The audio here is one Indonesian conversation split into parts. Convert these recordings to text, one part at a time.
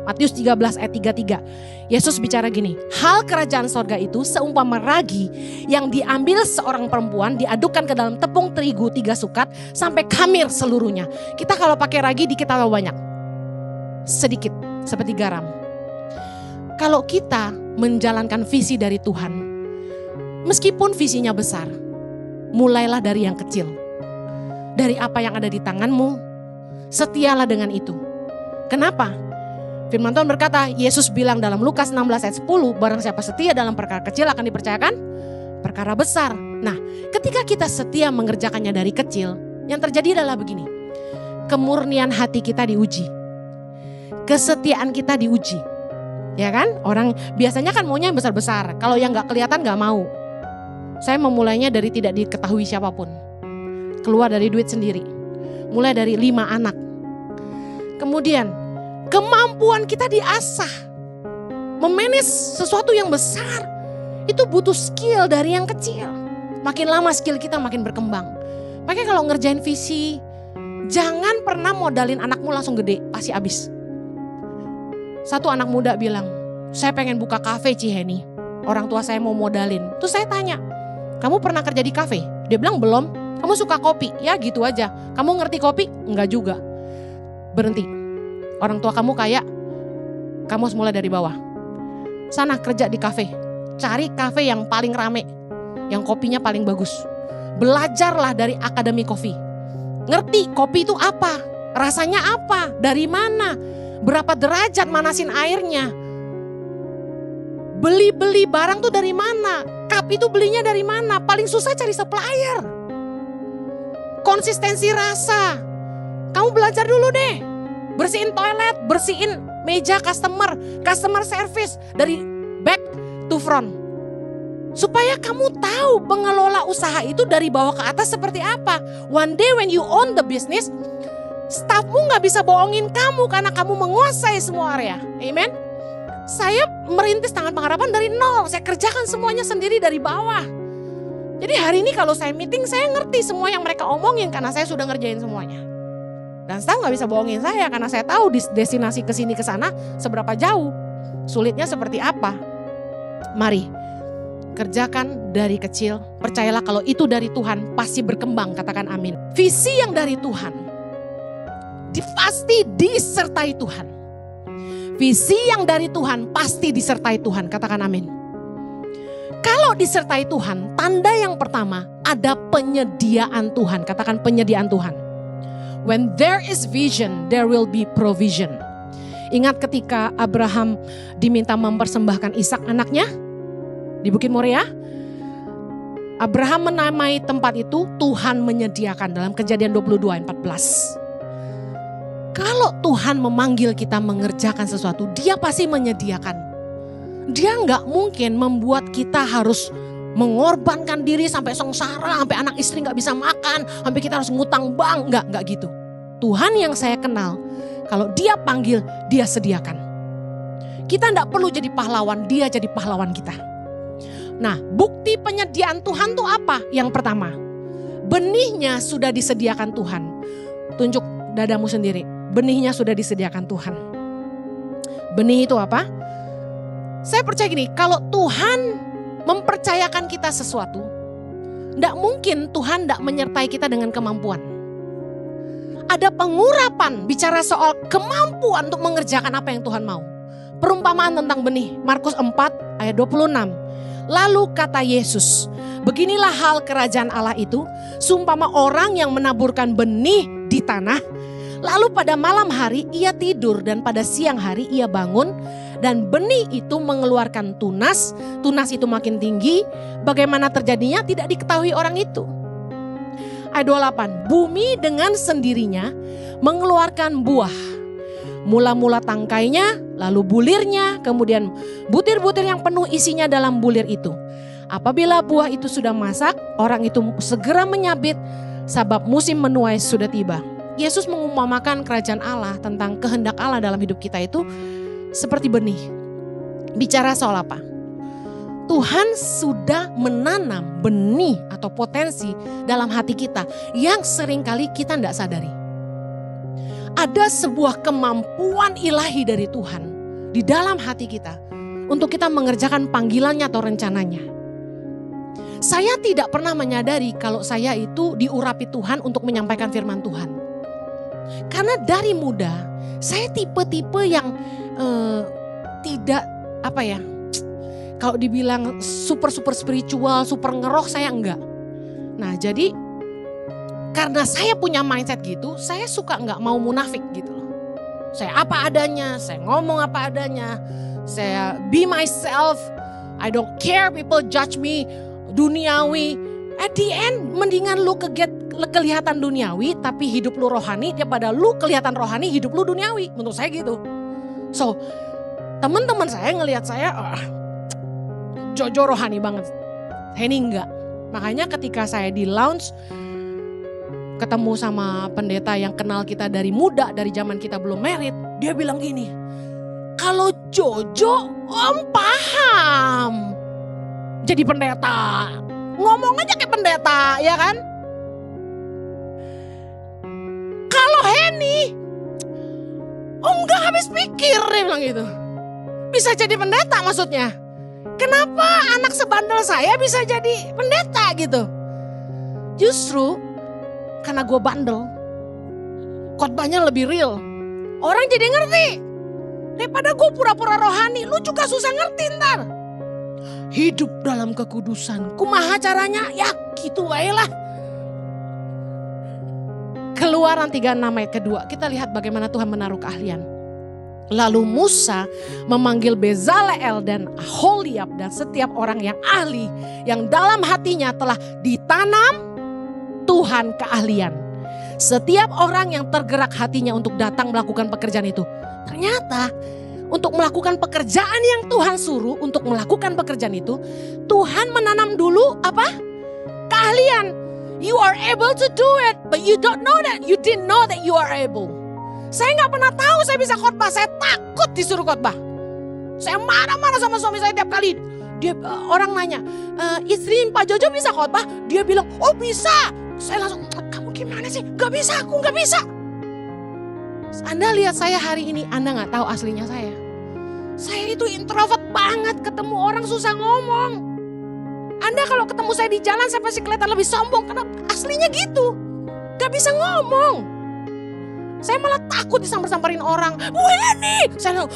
Matius 13 ayat 33. Yesus bicara gini, hal kerajaan sorga itu seumpama ragi yang diambil seorang perempuan, diadukkan ke dalam tepung terigu 3 sukat sampai khamir seluruhnya. Kita kalau pakai ragi dikit atau banyak? Sedikit, seperti garam. Kalau kita menjalankan visi dari Tuhan, meskipun visinya besar, mulailah dari yang kecil. Dari apa yang ada di tanganmu, setialah dengan itu. Kenapa? Firman Tuhan berkata, Yesus bilang dalam Lukas 16 ayat 10, barang siapa setia dalam perkara kecil akan dipercayakan perkara besar. Nah, ketika kita setia mengerjakannya dari kecil, yang terjadi adalah begini. Kemurnian hati kita diuji. Kesetiaan kita diuji. Ya kan? Orang biasanya kan maunya yang besar-besar. Kalau yang gak kelihatan gak mau. Saya memulainya dari tidak diketahui siapapun. Keluar dari duit sendiri. Mulai dari 5 anak. Kemudian kemampuan kita diasah. Memanage sesuatu yang besar. Itu butuh skill dari yang kecil. Makin lama skill kita makin berkembang. Makanya kalau ngerjain visi, jangan pernah modalin anakmu langsung gede. Pasti habis. Satu anak muda bilang, saya pengen buka kafe Ciheni. Orang tua saya mau modalin. Terus saya tanya, kamu pernah kerja di kafe? Dia bilang belum. Kamu suka kopi? Ya gitu aja. Kamu ngerti kopi? Enggak juga. Berhenti. Orang tua kamu kaya, kamu harus mulai dari bawah. Sana kerja di kafe. Cari kafe yang paling rame. Yang kopinya paling bagus. Belajarlah dari Akademi Kopi. Ngerti kopi itu apa? Rasanya apa? Dari mana? Berapa derajat manasin airnya? Beli barang tuh dari mana? Cup itu belinya dari mana? Paling susah cari supplier. Konsistensi rasa. Kamu belajar dulu deh. Bersihin toilet, bersihin meja customer service dari back to front. Supaya kamu tahu pengelola usaha itu dari bawah ke atas seperti apa. One day when you own the business, staffmu gak bisa bohongin kamu karena kamu menguasai semua area. Amen. Saya merintis Tangan Pengharapan dari nol. Saya kerjakan semuanya sendiri dari bawah. Jadi hari ini kalau saya meeting, saya ngerti semua yang mereka omongin karena saya sudah ngerjain semuanya. Dan staff gak bisa bohongin saya karena saya tahu destinasi kesini kesana seberapa jauh. Sulitnya seperti apa. Mari kerjakan dari kecil. Percayalah kalau itu dari Tuhan pasti berkembang, katakan amin. Visi yang dari Tuhan pasti disertai Tuhan. Visi yang dari Tuhan pasti disertai Tuhan, katakan amin. Kalau disertai Tuhan, tanda yang pertama ada penyediaan Tuhan, katakan penyediaan Tuhan. When there is vision, there will be provision. Ingat ketika Abraham diminta mempersembahkan Ishak anaknya di Bukit Moria. Abraham menamai tempat itu Tuhan menyediakan dalam Kejadian 22 ayat 14. Kalau Tuhan memanggil kita mengerjakan sesuatu, Dia pasti menyediakan. Dia nggak mungkin membuat kita harus mengorbankan diri sampai sengsara, sampai anak istri gak bisa makan, sampai kita harus ngutang bank, enggak gitu. Tuhan yang saya kenal, kalau Dia panggil, Dia sediakan. Kita gak perlu jadi pahlawan, Dia jadi pahlawan kita. Nah, bukti penyediaan Tuhan tuh apa? Yang pertama, benihnya sudah disediakan Tuhan. Tunjuk dadamu sendiri, benihnya sudah disediakan Tuhan. Benih itu apa? Saya percaya gini, kalau Tuhan mempercayakan kita sesuatu, tidak mungkin Tuhan tidak menyertai kita dengan kemampuan. Ada pengurapan bicara soal kemampuan untuk mengerjakan apa yang Tuhan mau. Perumpamaan tentang benih, Markus 4 ayat 26. Lalu kata Yesus, beginilah hal kerajaan Allah itu, seumpama orang yang menaburkan benih di tanah, lalu pada malam hari ia tidur dan pada siang hari ia bangun, dan benih itu mengeluarkan tunas, tunas itu makin tinggi, bagaimana terjadinya tidak diketahui orang itu. Ayat 28, bumi dengan sendirinya mengeluarkan buah. Mula-mula tangkainya, lalu bulirnya, kemudian butir-butir yang penuh isinya dalam bulir itu. Apabila buah itu sudah masak, orang itu segera menyabit, sebab musim menuai sudah tiba. Yesus mengumpamakan kerajaan Allah tentang kehendak Allah dalam hidup kita itu seperti benih. Bicara soal apa? Tuhan sudah menanam benih atau potensi dalam hati kita yang seringkali kita tidak sadari. Ada sebuah kemampuan ilahi dari Tuhan di dalam hati kita untuk kita mengerjakan panggilannya atau rencananya. Saya tidak pernah menyadari kalau saya itu diurapi Tuhan untuk menyampaikan firman Tuhan. Karena dari muda saya tipe-tipe yang tidak kalau dibilang super spiritual, super ngeroh, saya enggak. Nah jadi karena saya punya mindset gitu, saya suka enggak mau munafik gitu loh. Saya apa adanya, saya ngomong apa adanya, saya be myself, I don't care people judge me duniawi. At the end mendingan lu kelihatan duniawi tapi hidup lu rohani daripada lu kelihatan rohani hidup lu duniawi. Menurut saya gitu. So teman-teman saya ngelihat saya Jojo rohani banget. Saya ini enggak. Makanya ketika saya di lounge ketemu sama pendeta yang kenal kita dari muda, dari zaman kita belum married, dia bilang gini, kalau Jojo om paham jadi pendeta, ngomong aja kayak pendeta, ya kan? Kalau Henny, om gak habis pikir, dia bilang gitu. Bisa jadi pendeta maksudnya. Kenapa anak sebandel saya bisa jadi pendeta gitu? Justru karena gue bandel, khotbahnya lebih real. Orang jadi ngerti. Daripada gue pura-pura rohani, lu juga susah ngerti ntar. Hidup dalam kekudusan, kumaha caranya? Ya gitu aja lah. Keluaran 36 ayat kedua, kita lihat bagaimana Tuhan menaruh keahlian. Lalu Musa memanggil Bezaleel dan Aholiab dan setiap orang yang ahli, yang dalam hatinya telah ditanam Tuhan keahlian. Setiap orang yang tergerak hatinya untuk datang melakukan pekerjaan itu. Ternyata untuk melakukan pekerjaan yang Tuhan suruh, untuk melakukan pekerjaan itu, Tuhan menanam dulu apa? Keahlian. You are able to do it, but you don't know that. You didn't know that you are able. Saya gak pernah tahu saya bisa khotbah, saya takut disuruh khotbah. Saya marah-marah sama suami saya tiap kali. Orang nanya, istri Pak Jojo bisa khotbah? Dia bilang, oh bisa. Saya langsung, kamu gimana sih? Gak bisa, aku gak bisa. Anda lihat saya hari ini, Anda gak tahu aslinya saya. Saya itu introvert banget, ketemu orang susah ngomong. Anda kalau ketemu saya di jalan, saya pasti kelihatan lebih sombong. Karena aslinya gitu, gak bisa ngomong. Saya malah takut disamper-samperin orang. Bu Eni, saya bilang,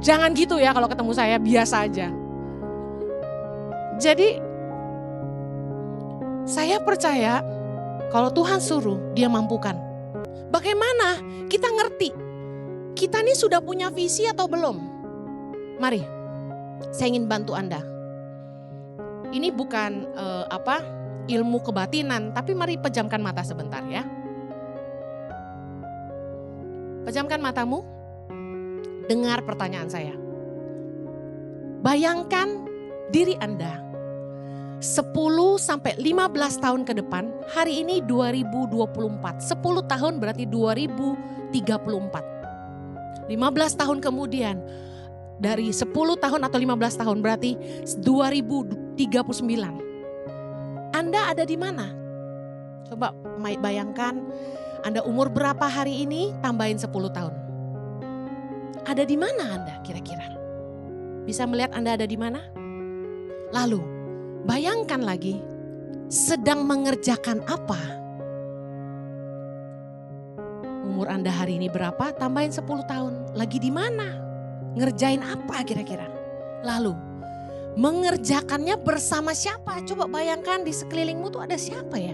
jangan gitu ya kalau ketemu saya, biasa aja. Jadi saya percaya kalau Tuhan suruh, dia mampukan. Bagaimana kita ngerti? Kita ini sudah punya visi atau belum? Mari, saya ingin bantu Anda. Ini bukan ilmu kebatinan, tapi mari pejamkan mata sebentar ya. Pejamkan matamu, dengar pertanyaan saya. Bayangkan diri Anda 10 sampai 15 tahun ke depan, hari ini 2024, 10 tahun berarti 2034. 15 tahun kemudian, dari 10 tahun atau 15 tahun berarti 2039. Anda ada di mana? Coba bayangkan Anda umur berapa hari ini, tambahin 10 tahun. Ada di mana Anda kira-kira? Bisa melihat Anda ada di mana? Lalu bayangkan lagi sedang mengerjakan apa? Umur Anda hari ini berapa? Tambahin 10 tahun. Lagi di mana? Ngerjain apa kira-kira? Lalu mengerjakannya bersama siapa? Coba bayangkan di sekelilingmu tuh ada siapa ya?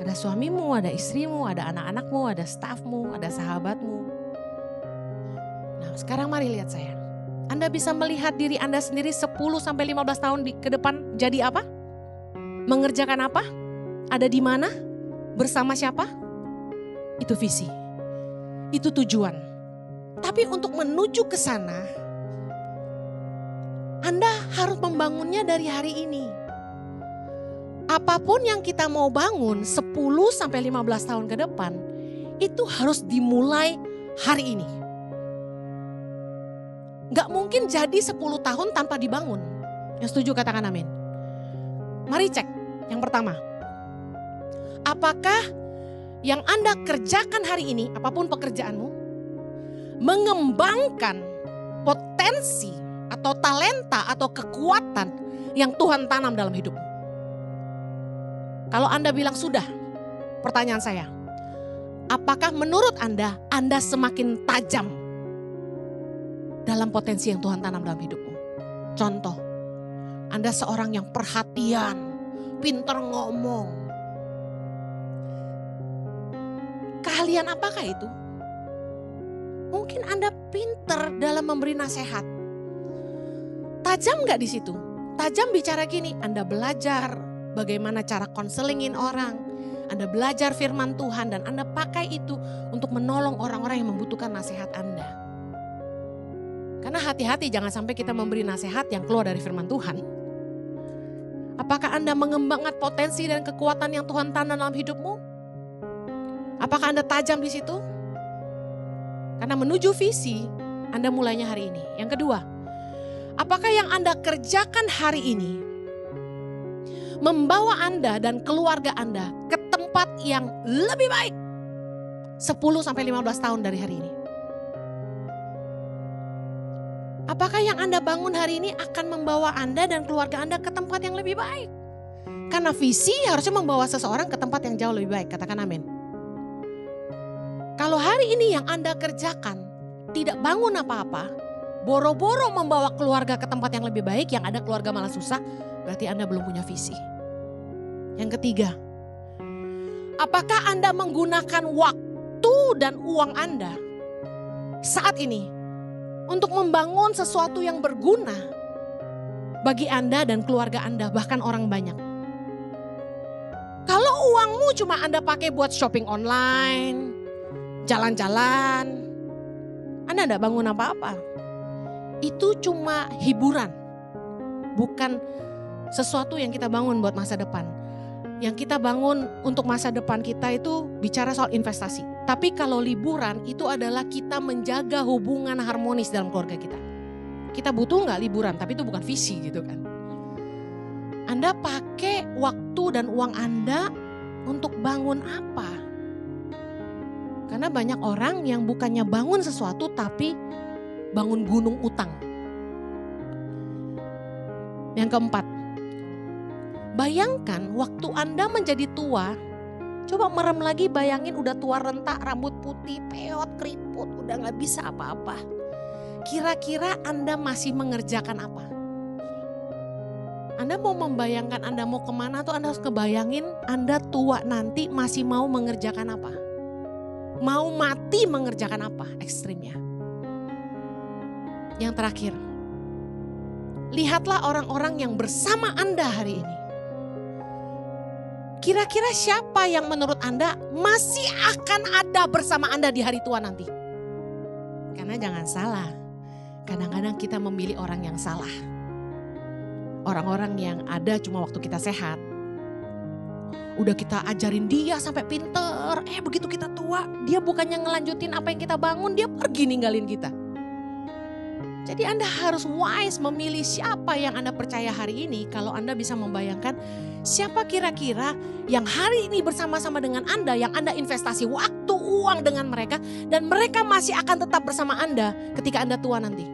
Ada suamimu, ada istrimu, ada anak-anakmu, ada stafmu, ada sahabatmu. Nah sekarang mari lihat saya. Anda bisa melihat diri Anda sendiri 10 sampai 15 tahun ke depan jadi apa? Mengerjakan apa? Ada di mana? Bersama siapa? Itu visi. Itu tujuan. Tapi untuk menuju ke sana, Anda harus membangunnya dari hari ini. Apapun yang kita mau bangun 10 sampai 15 tahun ke depan, itu harus dimulai hari ini. Gak mungkin jadi 10 tahun tanpa dibangun. Yang setuju katakan amin. Mari cek yang pertama. Apakah yang Anda kerjakan hari ini, apapun pekerjaanmu, mengembangkan potensi atau talenta atau kekuatan yang Tuhan tanam dalam hidupmu? Kalau Anda bilang sudah, pertanyaan saya, apakah menurut Anda semakin tajam dalam potensi yang Tuhan tanam dalam hidupmu? Contoh, Anda seorang yang perhatian, pintar ngomong. Keahlian apakah itu? Mungkin Anda pintar dalam memberi nasihat. Tajam gak di situ? Tajam bicara gini, Anda belajar bagaimana cara konselingin orang. Anda belajar firman Tuhan dan Anda pakai itu untuk menolong orang-orang yang membutuhkan nasihat Anda. Karena hati-hati jangan sampai kita memberi nasihat yang keluar dari firman Tuhan. Apakah Anda mengembangkan potensi dan kekuatan yang Tuhan tanam dalam hidupmu? Apakah Anda tajam di situ? Karena menuju visi, Anda mulainya hari ini. Yang kedua, apakah yang Anda kerjakan hari ini membawa Anda dan keluarga Anda ke tempat yang lebih baik 10-15 tahun dari hari ini? Apakah yang Anda bangun hari ini akan membawa Anda dan keluarga Anda ke tempat yang lebih baik? Karena visi harusnya membawa seseorang ke tempat yang jauh lebih baik. Katakan amin. Kalau hari ini yang Anda kerjakan tidak bangun apa-apa, boro-boro membawa keluarga ke tempat yang lebih baik, yang ada keluarga malah susah, berarti Anda belum punya visi. Yang ketiga, apakah Anda menggunakan waktu dan uang Anda saat ini untuk membangun sesuatu yang berguna bagi Anda dan keluarga Anda, bahkan orang banyak? Kalau uangmu cuma Anda pakai buat shopping online, jalan-jalan, Anda tidak bangun apa-apa. Itu cuma hiburan, bukan sesuatu yang kita bangun buat masa depan. Yang kita bangun untuk masa depan kita itu bicara soal investasi. Tapi kalau liburan itu adalah kita menjaga hubungan harmonis dalam keluarga kita. Kita butuh nggak liburan, tapi itu bukan visi gitu kan. Anda pakai waktu dan uang Anda untuk bangun apa? Karena banyak orang yang bukannya bangun sesuatu tapi bangun gunung utang. Yang keempat, bayangkan waktu Anda menjadi tua, coba merem lagi, bayangin udah tua rentak, rambut putih, peot, keriput, udah gak bisa apa-apa. Kira-kira Anda masih mengerjakan apa? Anda mau membayangkan Anda mau kemana tuh Anda harus kebayangin Anda tua nanti masih mau mengerjakan apa? Mau mati mengerjakan apa ekstrimnya? Yang terakhir, lihatlah orang-orang yang bersama Anda hari ini. Kira-kira siapa yang menurut Anda masih akan ada bersama Anda di hari tua nanti? Karena jangan salah, kadang-kadang kita memilih orang yang salah. Orang-orang yang ada cuma waktu kita sehat. Udah kita ajarin dia sampai pinter, begitu kita tua, dia bukannya ngelanjutin apa yang kita bangun, dia pergi ninggalin kita. Jadi Anda harus wise memilih siapa yang Anda percaya hari ini. Kalau Anda bisa membayangkan siapa kira-kira yang hari ini bersama-sama dengan Anda, yang Anda investasi waktu, uang dengan mereka, dan mereka masih akan tetap bersama Anda ketika Anda tua nanti.